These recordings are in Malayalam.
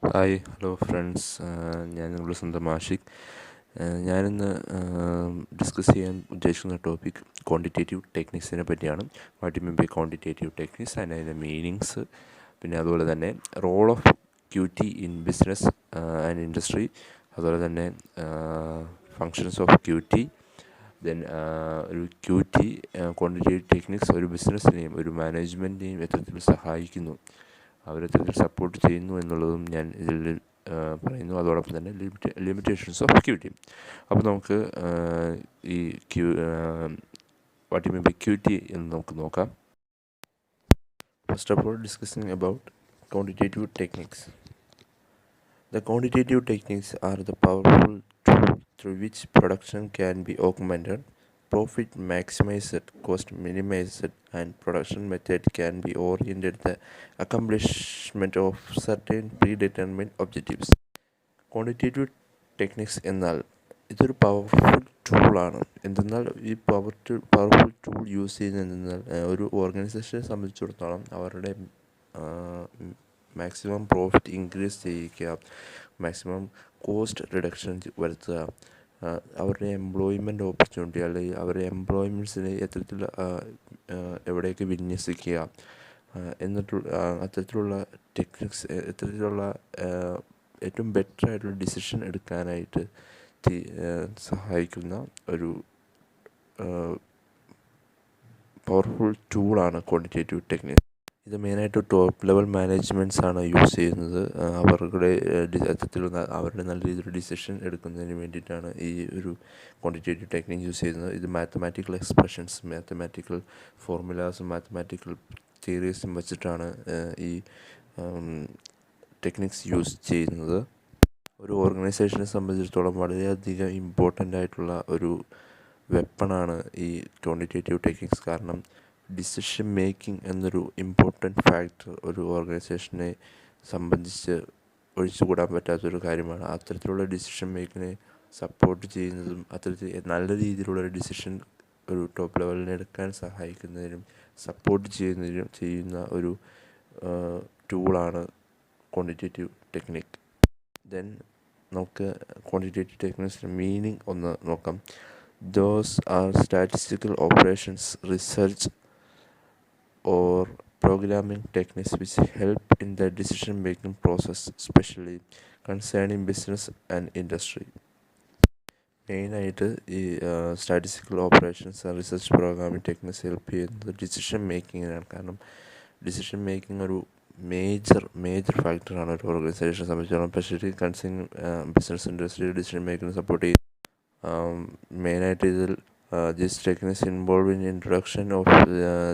Hi hello friends. ഞാൻ നിങ്ങളുടെ സ്വന്തം ആഷിഖ്. ഞാനിന്ന് ഡിസ്കസ് ചെയ്യാൻ ഉദ്ദേശിക്കുന്ന ടോപ്പിക് ക്വാണ്ടിറ്റേറ്റീവ് ടെക്നിക്സിനെ പറ്റിയാണ്. What you mean by quantitative techniques and അതിൻ്റെ മീനിങ്സ്, പിന്നെ അതുപോലെ തന്നെ role of Q T in business and industry, അതുപോലെ തന്നെ functions of Q T. Then ഒരു ക്യൂ ടി ക്വാണ്ടിറ്റേറ്റീവ് ടെക്നിക്സ് ഒരു ബിസിനസ്സിനെയും ഒരു മാനേജ്മെൻറ്റിനെയും എത്രത്തിൽ സഹായിക്കുന്നു, അവരെത്രത്തിൽ സപ്പോർട്ട് ചെയ്യുന്നു എന്നുള്ളതും ഞാൻ ഇതിൽ പറയുന്നു. അതോടൊപ്പം തന്നെ ലിമിറ്റേഷൻസ് ഓഫ് ക്യൂ ടി. അപ്പോൾ നമുക്ക് ഈ what you mean by Q T എന്ന് നമുക്ക് നോക്കാം. First of all, discussing about quantitative techniques. The quantitative techniques are the powerful tool through which production can be augmented, profit maximized, cost minimized, and production method can be oriented the accomplishment of certain predetermined objectives. Quantitative techniques എന്നാൽ ഇതൊരു പവർഫുൾ ടൂളാണ്. എന്തെന്നാൽ ഈ പവർഫുൾ ടൂൾ യൂസ് ചെയ്യുന്നത് എന്തെന്നാൽ ഒരു ഓർഗനൈസേഷനെ സംബന്ധിച്ചിടത്തോളം അവരുടെ മാക്സിമം പ്രോഫിറ്റ് ഇൻക്രീസ് ചെയ്യിക്കുക, മാക്സിമം കോസ്റ്റ് റിഡക്ഷൻ വരുത്തുക, അവരുടെ എംപ്ലോയ്മെൻറ്റ് ഓപ്പർച്യൂണിറ്റി അല്ലെങ്കിൽ അവരുടെ എംപ്ലോയ്മെൻറ്റ്സിനെ എത്തരത്തിൽ എവിടെയൊക്കെ വിന്യസിക്കുക എന്നിട്ടുള്ള അത്തരത്തിലുള്ള ടെക്നിക്സ്, ഇത്തരത്തിലുള്ള ഏറ്റവും ബെറ്റർ ആയിട്ടുള്ള ഡിസിഷൻ എടുക്കാനായിട്ട് സഹായിക്കുന്ന ഒരു പവർഫുൾ ടൂളാണ് ക്വാണ്ടിറ്റേറ്റീവ് ടെക്നിക്സ്. ഇത് മെയിനായിട്ട് ടോപ്പ് ലെവൽ മാനേജ്മെൻറ്റ്സ് ആണ് യൂസ് ചെയ്യുന്നത്. അവരുടെ അത്തരത്തിലുള്ള അവരുടെ നല്ല രീതിയിൽ ഡിസിഷൻ എടുക്കുന്നതിന് വേണ്ടിയിട്ടാണ് ഈ ഒരു ക്വാണ്ടിറ്റേറ്റീവ് ടെക്നിക് യൂസ് ചെയ്യുന്നത്. ഇത് മാത്തമാറ്റിക്കൽ എക്സ്പ്രഷൻസ്, മാത്തമാറ്റിക്കൽ ഫോർമുലാസും മാത്തമാറ്റിക്കൽ തിയറീസും വെച്ചിട്ടാണ് ഈ ടെക്നിക്സ് യൂസ് ചെയ്യുന്നത്. ഒരു ഓർഗനൈസേഷനെ സംബന്ധിച്ചിടത്തോളം വളരെയധികം ഇമ്പോർട്ടൻ്റ് ആയിട്ടുള്ള ഒരു വെപ്പണാണ് ഈ ക്വാണ്ടിറ്റേറ്റീവ് ടെക്നിക്സ്. കാരണം ഡിസിഷൻ മേക്കിംഗ് എന്നൊരു ഇമ്പോർട്ടൻറ്റ് ഫാക്ടർ ഒരു ഓർഗനൈസേഷനെ സംബന്ധിച്ച് ഒഴിച്ചുകൂടാൻ പറ്റാത്തൊരു കാര്യമാണ്. അത്തരത്തിലുള്ള ഡിസിഷൻ മേക്കിങ്ങിനെ സപ്പോർട്ട് ചെയ്യുന്നതും അത്തരത്തിൽ നല്ല രീതിയിലുള്ളൊരു ഡിസിഷൻ ഒരു ടോപ്പ് ലെവലിൽ എടുക്കാൻ സഹായിക്കുന്നതിനും സപ്പോർട്ട് ചെയ്യുന്ന ഒരു ടൂളാണ് ക്വാണ്ടിറ്റേറ്റീവ് ടെക്നിക്. ദെൻ നമുക്ക് ക്വാണ്ടിറ്റേറ്റീവ് ടെക്നിക്സിൻ്റെ മീനിങ് ഒന്ന് നോക്കാം. Those are statistical operations, research or programming techniques which help in the decision making process, especially concerning business and industry. മെയിനായിട്ട് ഈ statistical operations and research programming techniques help ചെയ്യുന്നത് ഡിസിഷൻ മേക്കിങ്ങിനാണ്. കാരണം ഡിസിഷൻ മേക്കിംഗ് ഒരു മേജർ ഫാക്ടറാണ് ഒരു ഓർഗനൈസേഷനെ സംബന്ധിച്ചിടത്തോളം. Specially concerning business industry decision മേക്കിങ്ങിന് സപ്പോർട്ട് ചെയ്യും. മെയിനായിട്ട് ഇതിൽ these techniques involve in introduction of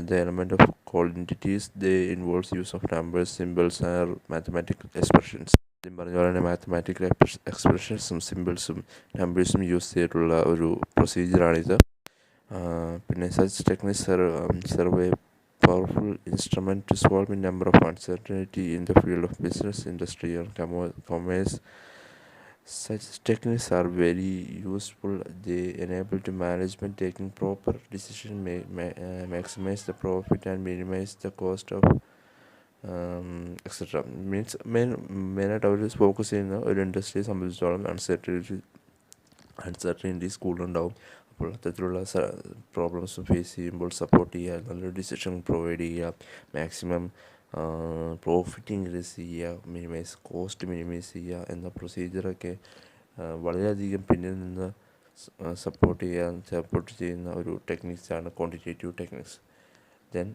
the element of quantities. They involves use of numbers, symbols and mathematical expressions. പറഞ്ഞ പോലെ തന്നെ മാത്തമാറ്റിക്കൽ എക്സ്പ്രഷൻസും സിമ്പിൾസും നമ്പേഴ്സും യൂസ് ചെയ്തിട്ടുള്ള ഒരു പ്രൊസീജിയറാണിത്. പിന്നെ such techniques serve a powerful instrument to solve a number of uncertainty in the field of business, industry and commerce. Such techniques are very useful. They enable to management taking proper decision, maximize the profit and minimize the cost of etc. Means മെയിനായിട്ട് അവർ ഫോക്കസ് ചെയ്യുന്ന ഒരു ഇൻഡസ്ട്രിയെ സംബന്ധിച്ചിടത്തോളം അൺസർട്ടനിറ്റീസ് കൂടുതലുണ്ടാവും. അപ്പോൾ അത്തരത്തിലുള്ള പ്രോബ്ലംസ് ഫേസ് ചെയ്യുമ്പോൾ സപ്പോർട്ട് ചെയ്യുക, നല്ലൊരു ഡിസിഷൻ പ്രൊവൈഡ് ചെയ്യുക, മാക്സിമം പ്രോഫിറ്റ് ഇൻക്രീസ് ചെയ്യുക, കോസ്റ്റ് മിനിമൈസ് ചെയ്യുക എന്ന പ്രൊസീജിയറൊക്കെ വളരെയധികം പിന്നിൽ നിന്ന് സപ്പോർട്ട് ചെയ്യുന്ന ഒരു ടെക്നിക്സാണ് ക്വാണ്ടിറ്റേറ്റീവ് ടെക്നിക്സ്. ദെൻ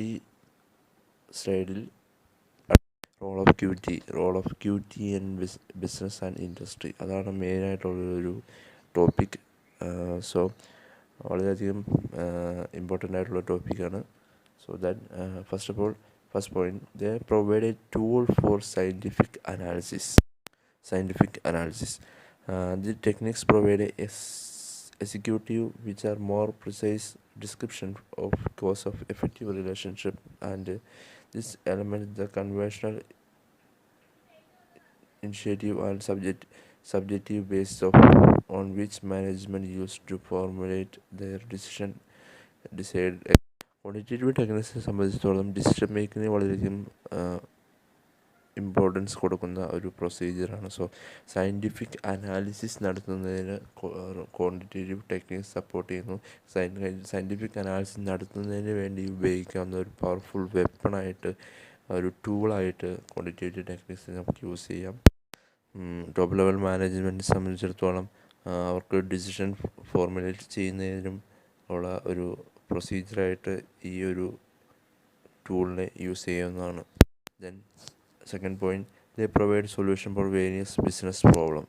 ഈ സ്ലൈഡിൽ role of Q T in business and industry, അതാണ് മെയിനായിട്ടുള്ളൊരു ടോപ്പിക്. സോ വളരെയധികം ഇമ്പോർട്ടൻ്റ് ആയിട്ടുള്ള ടോപ്പിക്കാണ്. So that first point, they provide a tool for scientific analysis. The techniques provide a executive which are more precise description of cause of effective relationship, and this element the conventional initiative and subjective basis on which management used to formulate their decide. Quantitative ടെക്നിക്സിനെ സംബന്ധിച്ചിടത്തോളം ഡിസിഷൻ മേക്കിങ്ങിന് വളരെയധികം ഇമ്പോർട്ടൻസ് കൊടുക്കുന്ന ഒരു പ്രൊസീജിയറാണ്. സോ സയൻറ്റിഫിക് അനാലിസിസ് നടത്തുന്നതിന് ക്വാണ്ടിറ്റേറ്റീവ് ടെക്നിക്സ് സപ്പോർട്ട് ചെയ്യുന്നു. സയൻറ്റിഫിക് അനാലിസിസ് നടത്തുന്നതിന് വേണ്ടി ഉപയോഗിക്കാവുന്ന ഒരു പവർഫുൾ വെപ്പണായിട്ട്, ഒരു ടൂളായിട്ട് ക്വാണ്ടിറ്റേറ്റീവ് ടെക്നിക്സ് നമുക്ക് യൂസ് ചെയ്യാം. ടോപ്പ് ലെവൽ മാനേജ്മെൻറ്റിനെ സംബന്ധിച്ചിടത്തോളം അവർക്ക് ഡിസിഷൻ ഫോർമുലേറ്റ് ചെയ്യുന്നതിനും ഉള്ള ഒരു പ്രൊസീജിയറായിട്ട് ഈ ഒരു ടൂളിനെ യൂസ് ചെയ്യാവുന്നതാണ്. Then second point, they provide solution for various business problem.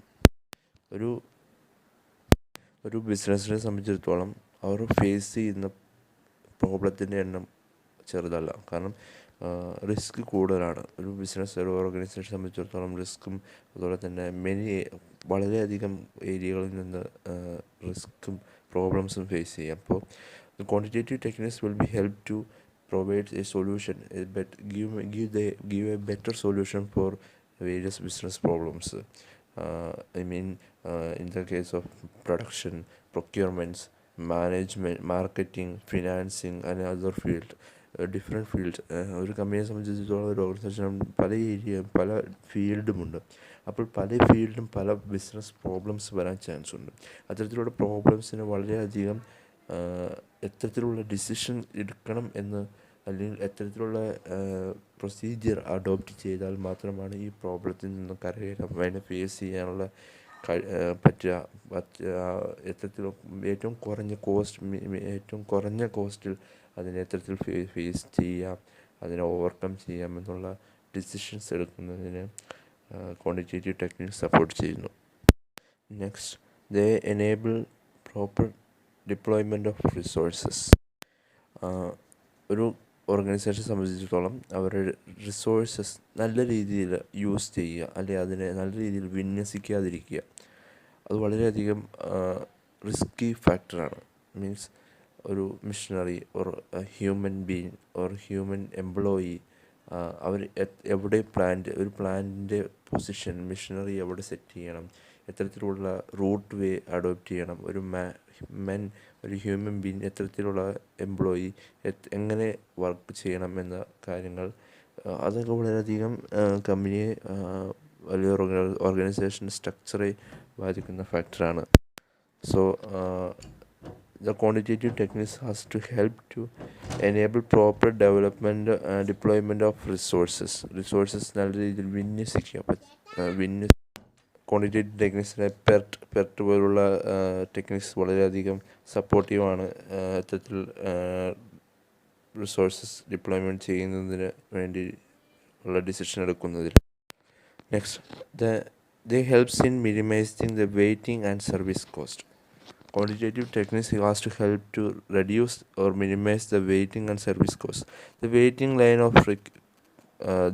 ഒരു ബിസിനസ്സിനെ സംബന്ധിച്ചിടത്തോളം അവർ ഫേസ് ചെയ്യുന്ന പ്രോബ്ലത്തിൻ്റെ എണ്ണം ചെറുതല്ല. കാരണം റിസ്ക് കൂടുതലാണ്. ഒരു ബിസിനസ്, ഒരു ഓർഗനൈസേഷനെ സംബന്ധിച്ചിടത്തോളം റിസ്ക്കും അതുപോലെ തന്നെ വളരെയധികം ഏരിയകളിൽ നിന്ന് റിസ്ക്കും പ്രോബ്ലംസും ഫേസ് ചെയ്യാം. അപ്പോൾ quantitative techniques will be help to provide a solution, but give a better solution for various business problems. In the case of production, procurements, management, marketing, financing and other different fields. ഒരു കമ്പനിയെ സംബന്ധിച്ചിടത്തോളം ഒരു ഓർഗനൈസേഷൻ പല ഫീൽഡുമുണ്ട്. അപ്പോൾ പല ഫീൽഡിലും പല ബിസിനസ് പ്രോബ്ലംസ് വരാൻ ചാൻസ് ഉണ്ട്. അത്തരത്തിലുള്ള പ്രോബ്ലംസിന് വളരെയധികം എത്തരത്തിലുള്ള ഡിസിഷൻ എടുക്കണം എന്ന്, അല്ലെങ്കിൽ എത്തരത്തിലുള്ള പ്രൊസീജിയർ അഡോപ്റ്റ് ചെയ്താൽ മാത്രമാണ് ഈ പ്രോബ്ലത്തിൽ നിന്ന് കരകയറാൻ, അതിനെ ഫേസ് ചെയ്യാനുള്ള എത്തരത്തിലും ഏറ്റവും കുറഞ്ഞ കോസ്റ്റിൽ അതിനെ എത്തരത്തിൽ ഫേസ് ചെയ്യാം, അതിനെ ഓവർകം ചെയ്യാം എന്നുള്ള ഡിസിഷൻസ് എടുക്കുന്നതിന് ക്വാണ്ടിറ്റേറ്റീവ് ടെക്നിക്സ് സപ്പോർട്ട് ചെയ്യുന്നു. Next, they enable proper deployment of resources. ഒരു ഓർഗനൈസേഷനെ സംബന്ധിച്ചിടത്തോളം അവരുടെ റിസോഴ്സസ് നല്ല രീതിയിൽ യൂസ് ചെയ്യുക, അല്ലെങ്കിൽ അതിനെ നല്ല രീതിയിൽ വിന്യസിക്കാതിരിക്കുക, അത് വളരെയധികം റിസ്കി ഫാക്ടറാണ്. മീൻസ് ഒരു machinery or human being or human employee അവർ എവിടെ ഒരു പ്ലാനിൻ്റെ പൊസിഷൻ, മിഷനറി എവിടെ സെറ്റ് ചെയ്യണം, എത്തരത്തിലുള്ള റൂട്ട് വേ അഡോപ്റ്റ് ചെയ്യണം, ഒരു ഹ്യൂമൻ ബീയിങ് എത്തരത്തിലുള്ള എംപ്ലോയി എങ്ങനെ വർക്ക് ചെയ്യണം എന്ന കാര്യങ്ങൾ, അതൊക്കെ വളരെയധികം കമ്പനിയെ, വലിയ ഓർഗനൈസേഷൻ സ്ട്രക്ചറെ ബാധിക്കുന്ന ഫാക്ടറാണ്. So the quantitative techniques has to help to enable proper deployment of resources നല്ല രീതിയിൽ വിന്യസിക്കുക. ക്വാണ്ടിറ്റേറ്റീവ് ടെക്നിക്സിനെ പെർട്ട് പോലുള്ള ടെക്നിക്സ് വളരെയധികം സപ്പോർട്ടീവാണ് ഇത്തരത്തിൽ റിസോഴ്സസ് ഡിപ്ലോയ്മെൻറ്റ് ചെയ്യുന്നതിന് വേണ്ടി ഉള്ള ഡിസിഷൻ എടുക്കുന്നതിൽ. Next, they helps in minimizing the waiting and service cost. Quantitative techniques has to help to reduce or minimize the waiting and service cost. The waiting line of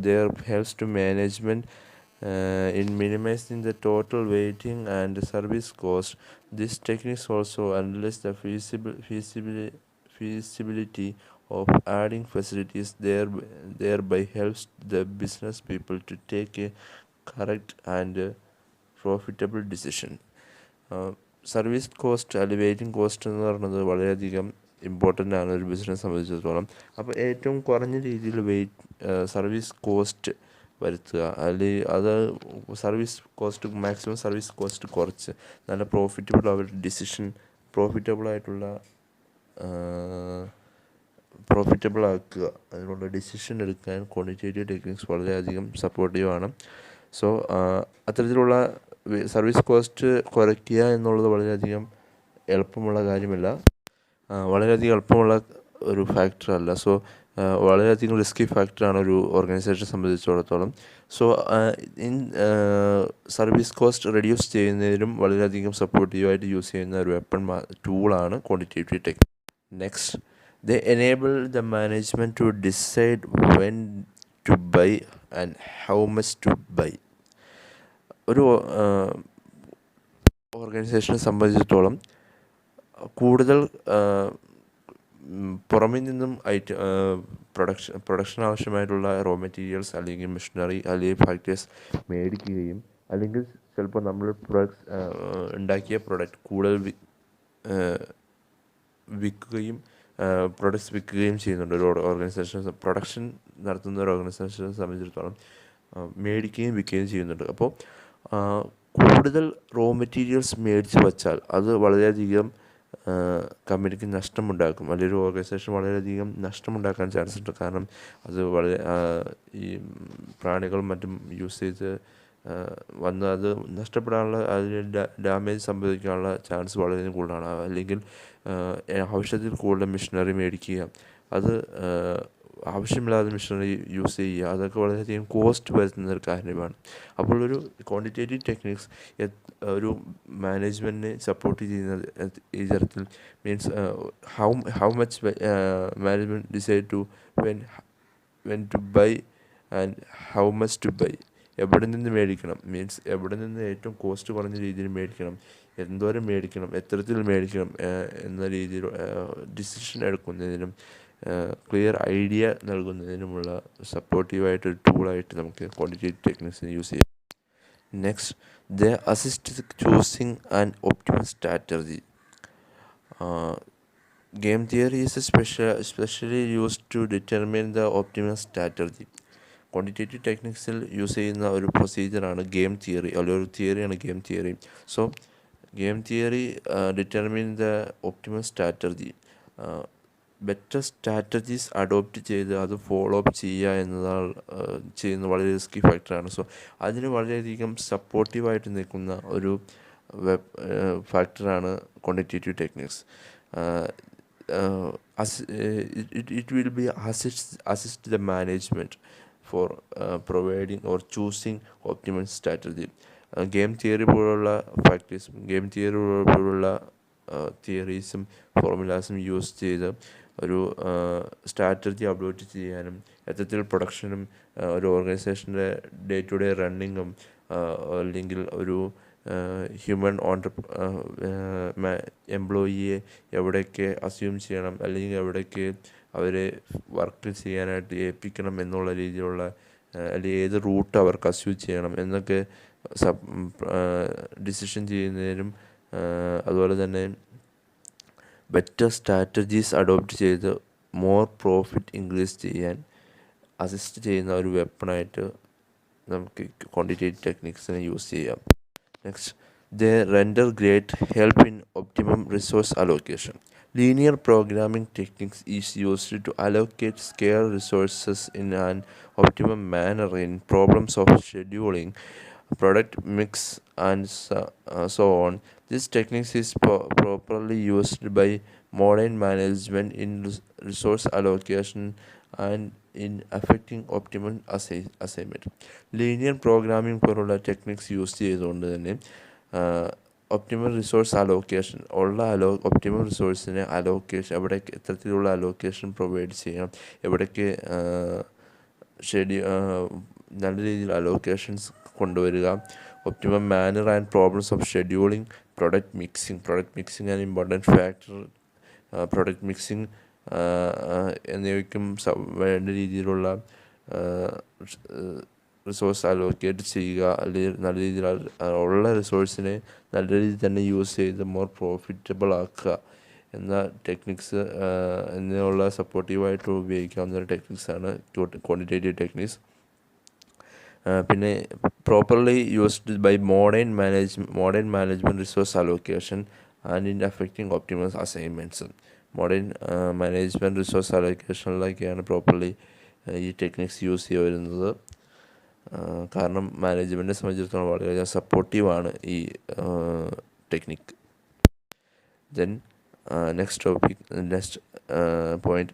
there helps to management in minimizing the total waiting and the service cost. This techniques also analyze the feasibility of adding facilities, thereby helps the business people to take a correct and profitable decision. Service cost അല്ലെങ്കിൽ വെയിറ്റിംഗ് കോസ്റ്റ് എന്ന് പറയുന്നത് വളരെയധികം ഇമ്പോർട്ടൻ്റ് ആണ് ഒരു ബിസിനസ് സംബന്ധിച്ചിടത്തോളം. അപ്പോൾ ഏറ്റവും കുറഞ്ഞ രീതിയിൽ സർവീസ് കോസ്റ്റ് വരുത്തുക, അല്ലെങ്കിൽ അത് മാക്സിമം സർവീസ് കോസ്റ്റ് കുറച്ച് നല്ല പ്രോഫിറ്റബിൾ ആക്കുക, അതിനുള്ള ഡിസിഷൻ എടുക്കാൻ ക്വാണ്ടിറ്റേറ്റീവ് ടെക്നിക്സ് വളരെയധികം സപ്പോർട്ടീവാണ്. സോ അത്തരത്തിലുള്ള സർവീസ് കോസ്റ്റ് കുറയ്ക്കുക എന്നുള്ളത് വളരെയധികം എളുപ്പമുള്ള കാര്യമല്ല, വളരെയധികം എളുപ്പമുള്ള ഒരു ഫാക്ടറല്ല. സോ വളരെയധികം റിസ്കി ഫാക്ടറാണ് ഒരു ഓർഗനൈസേഷനെ സംബന്ധിച്ചിടത്തോളം. സോ സർവീസ് കോസ്റ്റ് റെഡ്യൂസ് ചെയ്യുന്നതിനും വളരെയധികം സപ്പോർട്ടീവായിട്ട് യൂസ് ചെയ്യുന്ന ഒരു ടൂളാണ് quantitative techniques. Next, they enable the management to decide when to buy and how much to buy. ഒരു ഓർഗനൈസേഷനെ സംബന്ധിച്ചിടത്തോളം കൂടുതൽ പുറമേ നിന്നും പ്രൊഡക്ഷൻ ആവശ്യമായിട്ടുള്ള റോ മെറ്റീരിയൽസ് അല്ലെങ്കിൽ മെഷീനറി അല്ലെങ്കിൽ ഫാക്ടേഴ്സ് മേടിക്കുകയും, അല്ലെങ്കിൽ ചിലപ്പോൾ നമ്മൾ ഉണ്ടാക്കിയ പ്രൊഡക്റ്റ് കൂടുതൽ വിൽക്കുകയും ചെയ്യുന്നുണ്ട്. ഒരു ഓർഗനൈസേഷൻ പ്രൊഡക്ഷൻ നടത്തുന്ന ഒരു ഓർഗനൈസേഷനെ സംബന്ധിച്ചിടത്തോളം മേടിക്കുകയും വിൽക്കുകയും ചെയ്യുന്നുണ്ട്. അപ്പോൾ കൂടുതൽ റോ മെറ്റീരിയൽസ് മേടിച്ച് വച്ചാൽ അത് വളരെയധികം കമ്പനിക്ക് നഷ്ടമുണ്ടാക്കും, അല്ലെങ്കിൽ ഒരു ഓർഗനൈസേഷൻ വളരെയധികം നഷ്ടമുണ്ടാക്കാൻ ചാൻസ് ഉണ്ട്. കാരണം അത് വളരെ ഈ പ്രാണികളും മറ്റും യൂസ് ചെയ്ത് വന്ന് അത് നഷ്ടപ്പെടാനുള്ള, അതിന് ഡാമേജ് സംഭവിക്കാനുള്ള ചാൻസ് വളരെയധികം കൂടുതലാണ്. അല്ലെങ്കിൽ ആവശ്യത്തിൽ കൂടുതൽ മെഷീനറി മേടിക്കുക, അത് ആവശ്യമില്ലാതെ മെഷീനറി യൂസ് ചെയ്യുക, അതൊക്കെ വളരെയധികം കോസ്റ്റ് വരുത്തുന്ന ഒരു കാര്യമാണ്. അപ്പോൾ ഒരു ക്വാണ്ടിറ്റേറ്റീവ് ടെക്നിക്സ് ഒരു മാനേജ്മെൻറ്റിനെ സപ്പോർട്ട് ചെയ്യുന്ന ഈ തരത്തിൽ means how much management decide to when to buy and how much to buy, എവിടെ നിന്ന് മേടിക്കണം, മീൻസ് എവിടെ നിന്ന് ഏറ്റവും കോസ്റ്റ് കുറഞ്ഞ രീതിയിൽ മേടിക്കണം, എന്തോരം മേടിക്കണം, എത്തരത്തിൽ മേടിക്കണം എന്ന രീതിയിൽ ഡിസിഷൻ എടുക്കുന്നതിനും ക്ലിയർ ഐഡിയ നൽകുന്നതിനുമുള്ള സപ്പോർട്ടീവായിട്ടൊരു ടൂളായിട്ട് നമുക്ക് ക്വാണ്ടിറ്റേറ്റീവ് ടെക്നിക്സിനെ യൂസ് ചെയ്യാം. Next, they assist choosing and optimal strategy. Game theory is specially used to determine the optimal strategy. Quantitative ടെക്നിക്സിൽ യൂസ് ചെയ്യുന്ന ഒരു പ്രൊസീജിയറാണ് ഗെയിം തിയറി, അല്ലെങ്കിൽ ഒരു തിയറിയാണ് game theory. So game theory determine the optimal strategy. Better strategies adopt ചെയ്ത് അത് ഫോളോ അപ്പ് ചെയ്യുക എന്നതാണ് ചെയ്യുന്ന വളരെ റിസ്കി ഫാക്ടറാണ്. സോ അതിന് വളരെയധികം സപ്പോർട്ടീവായിട്ട് നിൽക്കുന്ന ഒരു ഫാക്ടറാണ് quantitative techniques. it will be assist the management for providing or choosing optimal strategy. Game theory പോലുള്ള ഫാക്ടേഴ്സും ഗെയിം തിയറി പോലുള്ള തിയറീസും ഫോർമുലാസും യൂസ് ചെയ്ത് ഒരു സ്ട്രാറ്റജി അപ്ലോഡ് ചെയ്യാനും യഥാർത്ഥത്തിൽ പ്രൊഡക്ഷനും ഒരു ഓർഗനൈസേഷൻ്റെ ഡേ ടു ഡേ റണ്ണിങ്ങും അല്ലെങ്കിൽ ഒരു ഹ്യൂമൻ എംപ്ലോയിയെ എവിടെയൊക്കെ അസ്യൂം ചെയ്യണം, അല്ലെങ്കിൽ എവിടെയൊക്കെ അവരെ വർക്ക് ചെയ്യാനായിട്ട് ഏൽപ്പിക്കണം എന്നുള്ള രീതിയിലുള്ള, അല്ലെങ്കിൽ ഏത് റൂട്ട് അവർക്ക് അസ്യൂം ചെയ്യണം എന്നൊക്കെ ഡിസിഷൻ ചെയ്യുന്നതിനും അതുപോലെ തന്നെ ബെറ്റർ സ്ട്രാറ്റജീസ് അഡോപ്റ്റ് ചെയ്ത് മോർ പ്രോഫിറ്റ് ഇൻക്രീസ് ചെയ്യാൻ അസിസ്റ്റ് ചെയ്യുന്ന ഒരു വെപ്പണായിട്ട് നമുക്ക് ക്വാണ്ടിറ്റേറ്റീവ് ടെക്നിക്സിനെ യൂസ് ചെയ്യാം. Next, they render great help in optimum resource allocation. Linear programming techniques is used to allocate scarce resources in an optimum manner in problems of scheduling, product mix, and so on. This technique is properly used by modern management in resource allocation and in affecting optimal assignment. Linear programming പോലുള്ള ടെക്നിക്സ് യൂസ് ചെയ്തുകൊണ്ട് തന്നെ ഒപ്റ്റിമൽ റിസോഴ്സ് അലോക്കേഷൻ ഒപ്റ്റിമൽ റിസോഴ്സിനെ അലോക്കേഷൻ എവിടേക്ക് എത്തരത്തിലുള്ള അലോക്കേഷൻ പ്രൊവൈഡ് ചെയ്യണം, എവിടേക്ക് നല്ല രീതിയിൽ അലോക്കേഷൻസ് കൊണ്ടുവരിക, optimum manor and problems of scheduling, product mixing and important factor, product mixing എന്നിവയ്ക്കും വേണ്ട രീതിയിലുള്ള റിസോഴ്സ് അലോക്കേറ്റ് ചെയ്യുക, അല്ലെങ്കിൽ നല്ല രീതിയിൽ ഉള്ള റിസോഴ്സിനെ നല്ല രീതിയിൽ തന്നെ യൂസ് ചെയ്ത് മോർ പ്രോഫിറ്റബിൾ ആക്കുക എന്ന ടെക്നിക്സ് എന്നുള്ള സപ്പോർട്ടീവായിട്ട് ഉപയോഗിക്കാവുന്ന ഒരു ടെക്നിക്സാണ് ക്വാണ്ടിറ്റേറ്റീവ് ടെക്നിക്സ്. പിന്നെ properly used by modern management resource allocation and in affecting optimal assignments. Modern management resource അലോക്കേഷനിലൊക്കെയാണ് പ്രോപ്പർലി ഈ ടെക്നിക്സ് യൂസ് ചെയ്ത് വരുന്നത്. കാരണം മാനേജ്മെൻറ്റിനെ സംബന്ധിച്ചിടത്തോളം വളരെയധികം സപ്പോർട്ടീവാണ് ഈ technique. Then next point,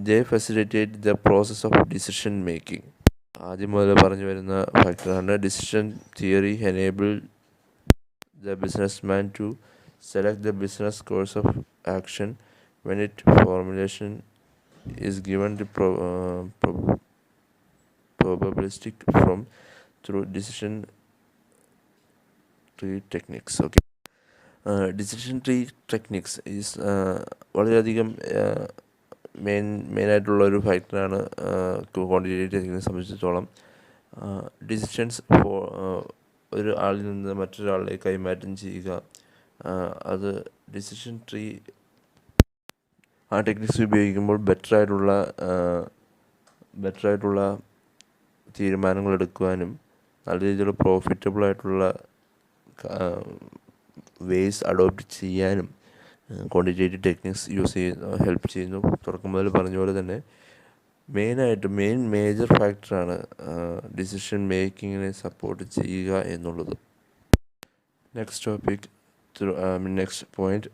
they facilitate the process of decision making. ആദ്യം മുതൽ പറഞ്ഞു വരുന്ന ഫാക്ടറാണ് decision theory enable the businessman to select the business course of action when it formulation is given the probabilistic from through decision tree techniques. Okay, decision tree techniques is വളരെയധികം മെയിനായിട്ടുള്ളൊരു ഫാക്ടറാണ് ക്വാണ്ടിറ്റേറ്റീവ് ടെക്നിക്കിനെ സംബന്ധിച്ചിടത്തോളം. ഡിസിഷൻസ് ഒരു ആളിൽ നിന്ന് മറ്റൊരാളിലേക്ക് കൈമാറ്റം ചെയ്യുക, അത് ഡിസിഷൻ ട്രീ ആ ടെക്നിക്സ് ഉപയോഗിക്കുമ്പോൾ ബെറ്ററായിട്ടുള്ള തീരുമാനങ്ങൾ എടുക്കുവാനും നല്ല രീതിയിലുള്ള പ്രോഫിറ്റബിൾ ആയിട്ടുള്ള വേസ് അഡോപ്റ്റ് ചെയ്യാനും ക്വാണ്ടിറ്റേറ്റീവ് ടെക്നിക്സ് യൂസ് ചെയ്യുന്നു, ഹെൽപ്പ് ചെയ്യുന്നു. തുടക്കം മുതൽ പറഞ്ഞ പോലെ തന്നെ മേജർ ഫാക്ടറാണ് ഡിസിഷൻ മേക്കിങ്ങിനെ സപ്പോർട്ട് ചെയ്യുക എന്നുള്ളത്. Next point,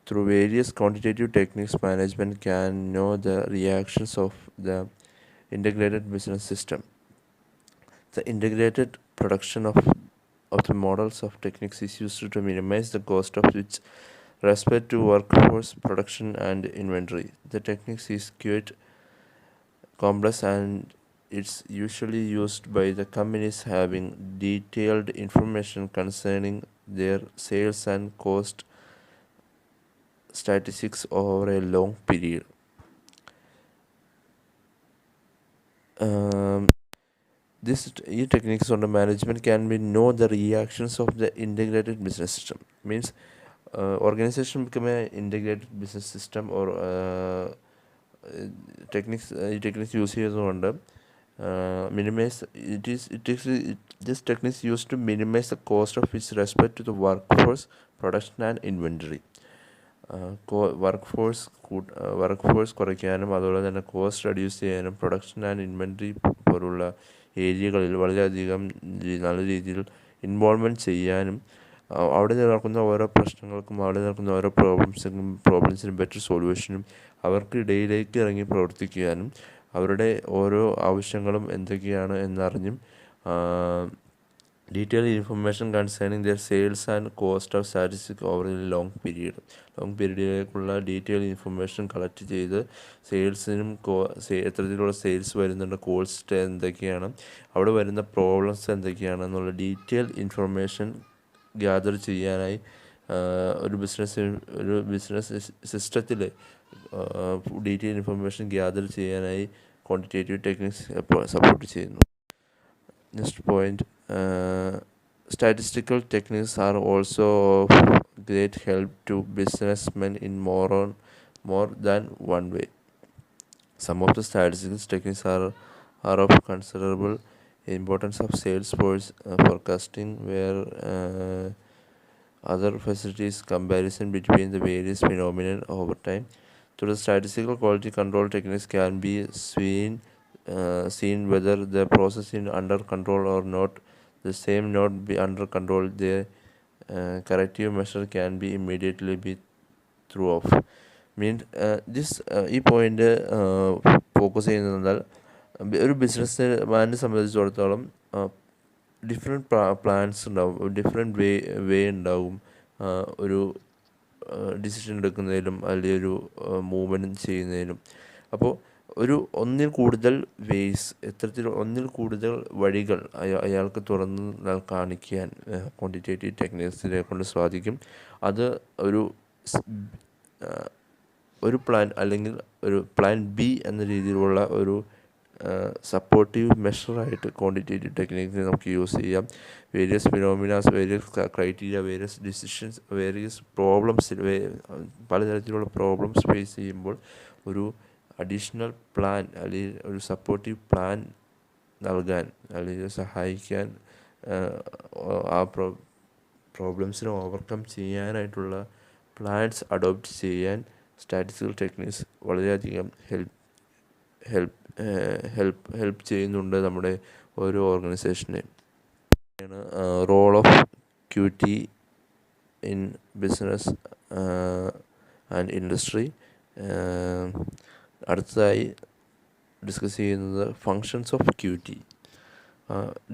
through various quantitative techniques, management can know the reactions of the integrated business system. The integrated production of the models of techniques is used to minimize the cost of which respect to workforce, production, and inventory. The techniques is quite complex and it's usually used by the companies having detailed information concerning their sales and cost statistics over a long period. ഈ ടെക്നിക്സ് കൊണ്ട് management can be know the reactions of the integrated business system. Means organisation become A integrated business system or techniques use ചെയ്തുകൊണ്ട് this technique is used to minimize the cost of with respect to the workforce, production and inventory. Workforce കുറയ്ക്കാനും അതുപോലെ തന്നെ കോസ്റ്റ് റെഡ്യൂസ് ചെയ്യാനും പ്രൊഡക്ഷൻ ആൻഡ് ഇൻവെൻറ്ററി പോലുള്ള ഏരിയകളിൽ വളരെയധികം നല്ല രീതിയിൽ ഇൻവോൾവ്മെൻറ്റ് ചെയ്യാനും അവിടെ നടക്കുന്ന ഓരോ പ്രശ്നങ്ങൾക്കും അവിടെ നടക്കുന്ന ഓരോ പ്രോബ്ലംസിനും ബെറ്റർ സൊല്യൂഷനും അവർക്ക് ഇടയിലേക്ക് ഇറങ്ങി പ്രവർത്തിക്കാനും അവരുടെ ഓരോ ആവശ്യങ്ങളും എന്തൊക്കെയാണ് എന്നറിഞ്ഞും detail information concerning their sales and cost of statistics over a long പീരീഡിലേക്കുള്ള ഡീറ്റെയിൽ ഇൻഫർമേഷൻ കളക്ട് ചെയ്ത് സെയിൽസിനും എത്രത്തിലുള്ള സെയിൽസ് വരുന്നുണ്ട്, കോസ്റ്റ് എന്തൊക്കെയാണ്, അവിടെ വരുന്ന പ്രോബ്ലംസ് എന്തൊക്കെയാണ് എന്നുള്ള ഡീറ്റെയിൽ ഇൻഫർമേഷൻ ഗ്യാദർ ചെയ്യാനായി ഒരു ബിസിനസ് സിസ്റ്റത്തിൽ ഡീറ്റെയിൽ ഇൻഫർമേഷൻ ഗ്യാദർ ചെയ്യാനായി ക്വാണ്ടിറ്റേറ്റീവ് ടെക്നിക്സ് സപ്പോർട്ട് ചെയ്യുന്നു. Next point, statistical techniques are also of great help to businessmen in more than one way. Some of the statistical techniques are of considerable importance of sales force forecasting, where other facilities comparison between the various phenomena over time. So the statistical quality control techniques can be seen whether the process is under control or not. The same not be under control, the corrective measure can be immediately be through off. ഈ പോയിന്റ് ഫോക്കസ് ചെയ്യുന്നതെന്നാൽ ഒരു ബിസിനസ് മാനെ സംബന്ധിച്ചിടത്തോളം ഡിഫറെൻറ്റ് പ്ലാൻസ് ഉണ്ടാവും, ഡിഫറെൻറ്റ് വേ ഉണ്ടാവും ഒരു ഡിസിഷൻ എടുക്കുന്നതിലും അല്ലെങ്കിൽ ഒരു മൂവ്മെൻറ്റ് ചെയ്യുന്നതിലും. അപ്പോൾ ഒന്നിൽ കൂടുതൽ ഒന്നിൽ കൂടുതൽ വഴികൾ അയാൾക്ക് തുറന്ന് കാണിക്കാൻ ക്വാണ്ടിറ്റേറ്റീവ് ടെക്നിക്സിനെ കൊണ്ട് സാധിക്കും. അത് ഒരു പ്ലാൻ അല്ലെങ്കിൽ ഒരു പ്ലാൻ ബി എന്ന രീതിയിലുള്ള ഒരു സപ്പോർട്ടീവ് മെഷറായിട്ട് ക്വാണ്ടിറ്റേറ്റീവ് ടെക്നിക്സിനെ നമുക്ക് യൂസ് ചെയ്യാം. Various ഫിനോമിനാസ്, various criteria, various decisions, various problems, പലതരത്തിലുള്ള പ്രോബ്ലംസ് ഫേസ് ചെയ്യുമ്പോൾ ഒരു അഡീഷണൽ പ്ലാൻ അല്ലെങ്കിൽ ഒരു സപ്പോർട്ടീവ് പ്ലാൻ നൽകാൻ അല്ലെങ്കിൽ സഹായിക്കാൻ ആ പ്രോബ്ലംസിനെ ഓവർകം ചെയ്യാനായിട്ടുള്ള പ്ലാൻസ് അഡോപ്റ്റ് ചെയ്യാൻ സ്റ്റാറ്റിസ്റ്റിക്കൽ ടെക്നിക്സ് വളരെയധികം ഹെൽപ്പ് ചെയ്യുന്നുണ്ട് നമ്മുടെ ഓരോ ഓർഗനൈസേഷനെയും. Role of QT in business and industry. അടുത്തതായി ഡിസ്കസ് ചെയ്യുന്നത് functions of QT.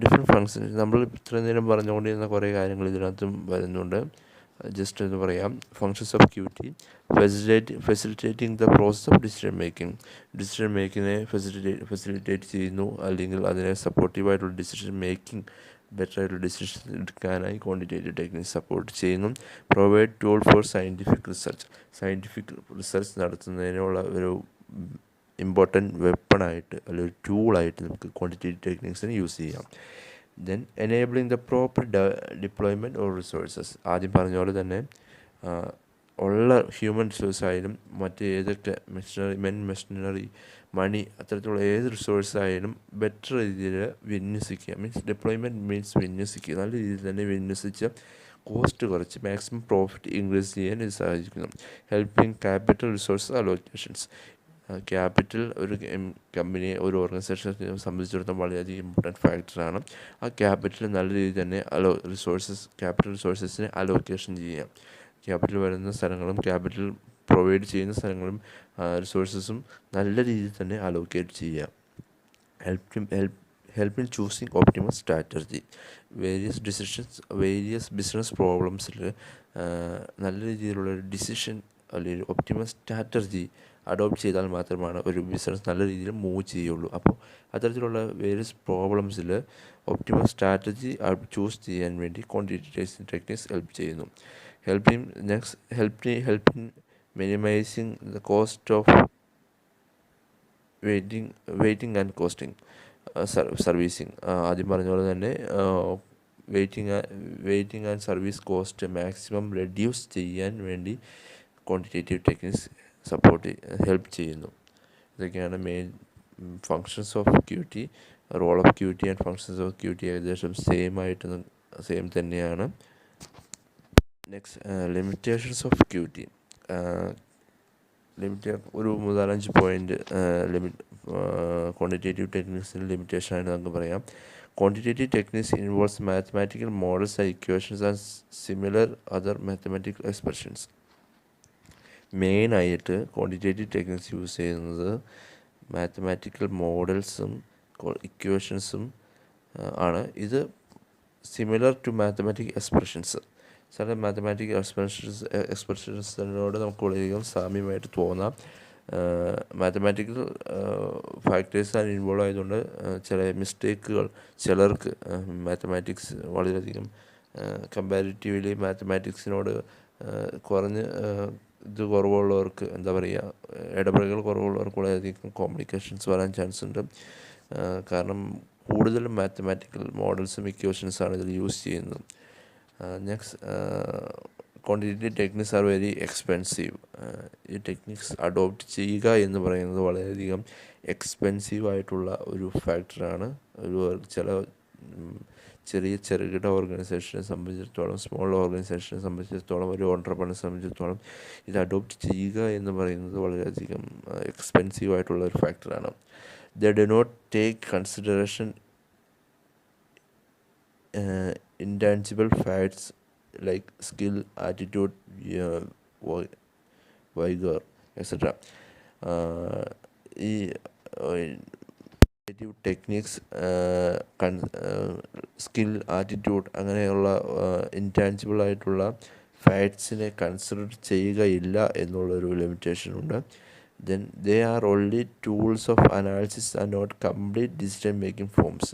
Different functions, നമ്മൾ ഇത്രയും നേരം പറഞ്ഞുകൊണ്ടിരുന്ന കുറേ കാര്യങ്ങൾ ഇതിനകത്തും വരുന്നുണ്ട്. ജസ്റ്റ് എന്ന് പറയാം. Functions of QT: facilitating the process of decision മേക്കിങ്ങിനെ ഫെസിലിറ്റേറ്റ് ചെയ്യുന്നു, അല്ലെങ്കിൽ അതിനെ സപ്പോർട്ടീവായിട്ടുള്ള ഡിസിഷൻ മേക്കിംഗ്, ബെറ്ററായിട്ടുള്ള ഡിസിഷൻ എടുക്കാനായി ക്വാണ്ടിറ്റേറ്റീവ് ടെക്നിക്സ് സപ്പോർട്ട് ചെയ്യുന്നു. Provide tool for scientific research നടത്തുന്നതിനുള്ള ഒരു ഇമ്പോർട്ടൻറ്റ് വെപ്പണായിട്ട് അല്ലെങ്കിൽ ഒരു ടൂളായിട്ട് നമുക്ക് ക്വാണ്ടിറ്റേറ്റീവ് ടെക്നിക്സിനെ യൂസ് ചെയ്യാം. Then enabling the proper deployment of resources. ആദ്യം പറഞ്ഞ പോലെ തന്നെ ഉള്ള ഹ്യൂമൻ റിസോഴ്സ് ആയാലും മറ്റ് ഏതൊക്കെ മെഷീനറി മണി, അത്തരത്തിലുള്ള ഏത് റിസോഴ്സ് ആയാലും ബെറ്റർ രീതിയിൽ വിന്യസിക്കുക. മീൻസ് വിന്യസിക്കുക, നല്ല രീതിയിൽ തന്നെ വിന്യസിച്ച് കോസ്റ്റ് കുറച്ച് മാക്സിമം പ്രോഫിറ്റ് ഇൻക്രീസ് ചെയ്യാൻ ഇത് സഹായിക്കുന്നു. Helping capital resource allocations. Capital ഒരു കമ്പനിയെ, ഒരു ഓർഗനൈസേഷനെ സംബന്ധിച്ചിടത്തോളം വളരെയധികം ഇമ്പോർട്ടൻറ്റ് ഫാക്ടറാണ്. ആ ക്യാപിറ്റൽ നല്ല രീതിയിൽ തന്നെ ക്യാപിറ്റൽ റിസോഴ്സസിനെ അലോക്കേഷൻ ചെയ്യാം. ക്യാപിറ്റൽ വരുന്ന സ്ഥലങ്ങളും ക്യാപിറ്റൽ പ്രൊവൈഡ് ചെയ്യുന്ന സ്ഥലങ്ങളും റിസോഴ്സസും നല്ല രീതിയിൽ തന്നെ അലോക്കേറ്റ് ചെയ്യാം. Help in choosing optimum strategy. Various business പ്രോബ്ലംസിൽ നല്ല രീതിയിലുള്ള ഡിസിഷൻ അല്ലെങ്കിൽ ഒപ്റ്റിമസ് സ്ട്രാറ്റജി അഡോപ്റ്റ് ചെയ്താൽ മാത്രമാണ് ഒരു ബിസിനസ് നല്ല രീതിയിൽ മൂവ് ചെയ്യുള്ളൂ. അപ്പോൾ അത്തരത്തിലുള്ള വേരിയസ് പ്രോബ്ലംസിൽ ഒപ്റ്റിമസ് സ്ട്രാറ്റജി ചൂസ് ചെയ്യാൻ വേണ്ടി ക്വാണ്ടിറ്റേറ്റീവ് ടെക്നിക്സ് ഹെൽപ്പ് ചെയ്യുന്നു. Help in minimising the cost of waiting and costing servicing. ആദ്യം പറഞ്ഞ പോലെ തന്നെ waiting and service cost maximum reduce ചെയ്യാൻ വേണ്ടി ക്വാണ്ടിറ്റേറ്റീവ് ടെക്നിക്സ് ഹെൽപ്പ് ചെയ്യുന്നു. ഇതൊക്കെയാണ് main functions of QT. Role of QT and functions of QT ഏകദേശം സെയിം തന്നെയാണ്. Next, limitations of QT. ഒരു 3-5 പോയിന്റ് ക്വാണ്ടിറ്റേറ്റീവ് ടെക്നിക്സിൻ്റെ ലിമിറ്റേഷൻ ആയിട്ട് നമുക്ക് പറയാം. Quantitative techniques involves mathematical models and equations and similar other mathematical expressions. മെയിനായിട്ട് ക്വാണ്ടിറ്റേറ്റീവ് ടെക്നിക്സ് യൂസ് ചെയ്യുന്നത് മാത്തമാറ്റിക്കൽ മോഡൽസും ഇക്വേഷൻസും ആണ്. ഇത് സിമിലർ ടു മാത്തമാറ്റിക് എക്സ്പ്രഷൻസ്. ചില മാത്തമാറ്റിക് എക്സ്പ്രഷൻസിനോട് നമുക്ക് വളരെയധികം സാമ്യമായിട്ട് തോന്നാം. മാത്തമാറ്റിക്കൽ ഫാക്ടേഴ്സാണ് ഇൻവോൾവ് ആയതുകൊണ്ട് ചില മിസ്റ്റേക്കുകൾ ചിലർക്ക് മാത്തമാറ്റിക്സ് വളരെയധികം കമ്പാരിറ്റീവ്ലി മാത്തമാറ്റിക്സിനോട് കുറഞ്ഞ് കുറവുള്ളവർക്ക്, എന്താ പറയുക, ഇടപെടലുകൾ കുറവുള്ളവർക്ക് വളരെയധികം കോംപ്ലിക്കേഷൻസ് വരാൻ ചാൻസ് ഉണ്ട്. കാരണം കൂടുതലും മാത്തമാറ്റിക്കൽ മോഡൽസും ഇക്വേഷൻസാണ് ഇതിൽ യൂസ് ചെയ്യുന്നത്. Next, quantitative techniques are very expensive. ഈ ടെക്നിക്സ് അഡോപ്റ്റ് ചെയ്യുക എന്ന് പറയുന്നത് വളരെയധികം എക്സ്പെൻസീവായിട്ടുള്ള ഒരു ഫാക്ടറാണ്. ചെറുകിട ഓർഗനൈസേഷനെ സംബന്ധിച്ചിടത്തോളം, സ്മോൾ ഓർഗനൈസേഷനെ സംബന്ധിച്ചിടത്തോളം, ഒരു ഓൺട്രപ്രണറെ സംബന്ധിച്ചിടത്തോളം ഇത് അഡോപ്റ്റ് ചെയ്യുക എന്ന് പറയുന്നത് വളരെയധികം എക്സ്പെൻസീവായിട്ടുള്ള ഒരു ഫാക്ടറാണ്. They do not take consideration intangible facts like skill, attitude, vigor, etc. ഈ ടെക്നിക്സ് സ്കിൽ, ആറ്റിറ്റ്യൂഡ് അങ്ങനെയുള്ള ഇൻടാഞ്ചിബിൾ ആയിട്ടുള്ള ഫാക്ട്സിനെ കൺസിഡർ ചെയ്യുകയില്ല എന്നുള്ളൊരു ലിമിറ്റേഷനുണ്ട്. Then they are only tools of analysis and not complete decision making forms.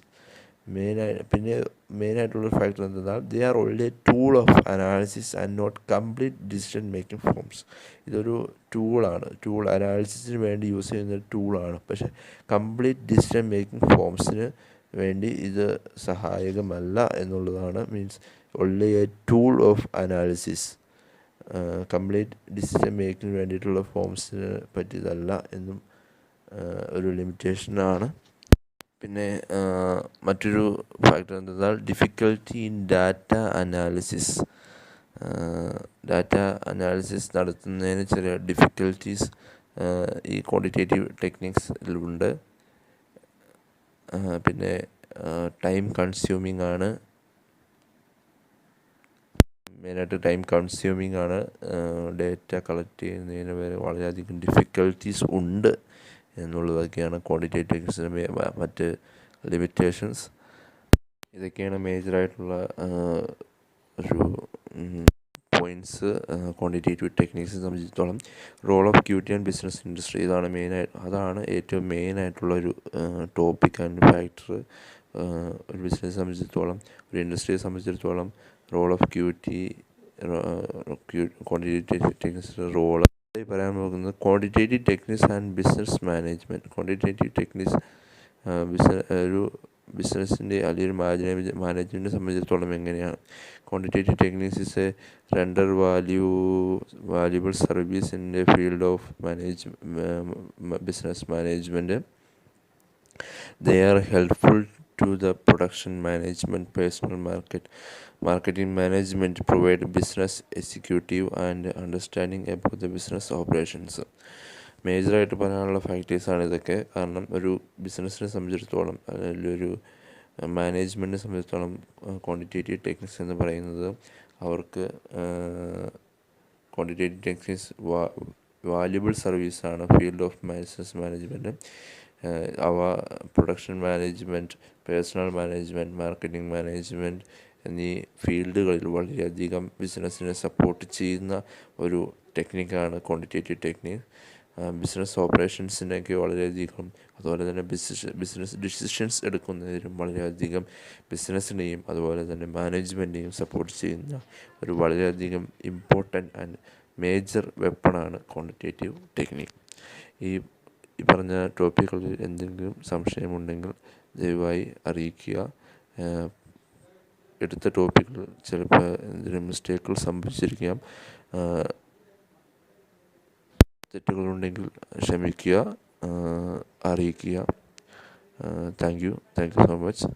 മെയിനായിട്ടുള്ളൊരു ഫാക്ടർ എന്തെന്നാൽ they are only tool of analysis and not complete decision making forms. ഇതൊരു ടൂളാണ്, അനാലിസിസിന് വേണ്ടി യൂസ് ചെയ്യുന്ന ഒരു ടൂളാണ്. പക്ഷേ കംപ്ലീറ്റ് ഡിസിഷൻ മേക്കിംഗ് ഫോംസിന് വേണ്ടി ഇത് സഹായകമല്ല എന്നുള്ളതാണ്. Means only a tool of analysis, complete decision മേക്കിങ്ങിന് വേണ്ടിയിട്ടുള്ള ഫോംസിന് പറ്റിയതല്ല എന്നും ഒരു ലിമിറ്റേഷനാണ്. പിന്നെ മറ്റൊരു ഫാക്ടർ എന്തെന്നാൽ difficulty in data analysis. Data analysis നടത്തുന്നതിന് ചില ഡിഫിക്കൽറ്റീസ് ഈ ക്വാണ്ടിറ്റേറ്റീവ് ടെക്നിക്സിലുണ്ട്. പിന്നെ ടൈം കൺസ്യൂമിംഗ് ആണ്. മെയിനായിട്ട് ടൈം കൺസ്യൂമിംഗ് ആണ്. ഡേറ്റ കളക്ട് ചെയ്യുന്നതിന് വരെ വളരെയധികം ഡിഫിക്കൽറ്റീസ് ഉണ്ട് എന്നുള്ളതൊക്കെയാണ് ക്വാണ്ടിറ്റേറ്റീവ് ടെക്നിക്സിൻ്റെ മറ്റ് ലിമിറ്റേഷൻസ്. ഇതൊക്കെയാണ് മേജറായിട്ടുള്ള ഒരു പോയിൻറ്റ്സ് ക്വാണ്ടിറ്റേറ്റീവ് ടെക്നിക്സിനെ സംബന്ധിച്ചിടത്തോളം. Role of QT and business industry, അതാണ് ഏറ്റവും മെയിനായിട്ടുള്ളൊരു ടോപ്പിക് ആൻഡ് ഫാക്ടർ. ഒരു ബിസിനസ്സിനെ സംബന്ധിച്ചിടത്തോളം, ഒരു ഇൻഡസ്ട്രിയെ സംബന്ധിച്ചിടത്തോളം റോൾ ഓഫ് ക്യൂട്ടി, ക്വാണ്ടിറ്റേറ്റീവ് ടെക്നിക്സിൻ്റെ റോള് പറയാൻ പോകുന്നത് quantitative techniques and business management. Quantitative techniques ഒരു ബിസിനസ്സിൻ്റെ അല്ലെങ്കിൽ മാനേജ്മെൻറ്റിനെ സംബന്ധിച്ചിടത്തോളം എങ്ങനെയാണ്? Quantitative techniques is a render valuable service in the field of business management. They are helpful to the production management, personal marketing management, provide business executive and understanding about the business operations. മേജറായിട്ട് പറയാനുള്ള ഫാക്ടേഴ്സാണ് ഇതൊക്കെ. കാരണം ഒരു ബിസിനസ്സിനെ സംബന്ധിച്ചിടത്തോളം അല്ലെങ്കിൽ ഒരു മാനേജ്മെൻറ്റിനെ സംബന്ധിച്ചിടത്തോളം ക്വാണ്ടിറ്റേറ്റീവ് ടെക്നിക്സ് എന്ന് പറയുന്നത് അവർക്ക് ക്വാണ്ടിറ്റേറ്റീവ് ടെക്നിക്സ് വാല്യുബിൾ സർവീസാണ് ഫീൽഡ് ഓഫ് ബിസിനസ് മാനേജ്മെൻറ്റ്. അവ production management, personal management, marketing management എന്നീ ഫീൽഡുകളിൽ വളരെയധികം ബിസിനസ്സിനെ സപ്പോർട്ട് ചെയ്യുന്ന ഒരു ടെക്നിക്കാണ് ക്വാണ്ടിറ്റേറ്റീവ് ടെക്നിക്ക്. ബിസിനസ് ഓപ്പറേഷൻസിനൊക്കെ വളരെയധികം, അതുപോലെ തന്നെ ബിസിനസ് ഡിസിഷൻസ് എടുക്കുന്നതിനും വളരെയധികം ബിസിനസ്സിനെയും അതുപോലെ തന്നെ മാനേജ്മെൻറ്റിനെയും സപ്പോർട്ട് ചെയ്യുന്ന ഒരു വളരെയധികം ഇമ്പോർട്ടൻ്റ് ആൻഡ് മേജർ വെപ്പണാണ് ക്വാണ്ടിറ്റേറ്റീവ് ടെക്നിക്ക്. ഈ പറഞ്ഞ ടോപ്പിക്കുകളിൽ എന്തെങ്കിലും സംശയമുണ്ടെങ്കിൽ ദയവായി അറിയിക്കുക. എടുത്ത ടോപ്പിക്കിൽ ചിലപ്പോൾ എന്തെങ്കിലും മിസ്റ്റേക്കുകൾ സംഭവിച്ചിരിക്കാം. തെറ്റുകളുണ്ടെങ്കിൽ ക്ഷമിക്കുക, അറിയിക്കുക. Thank you so much.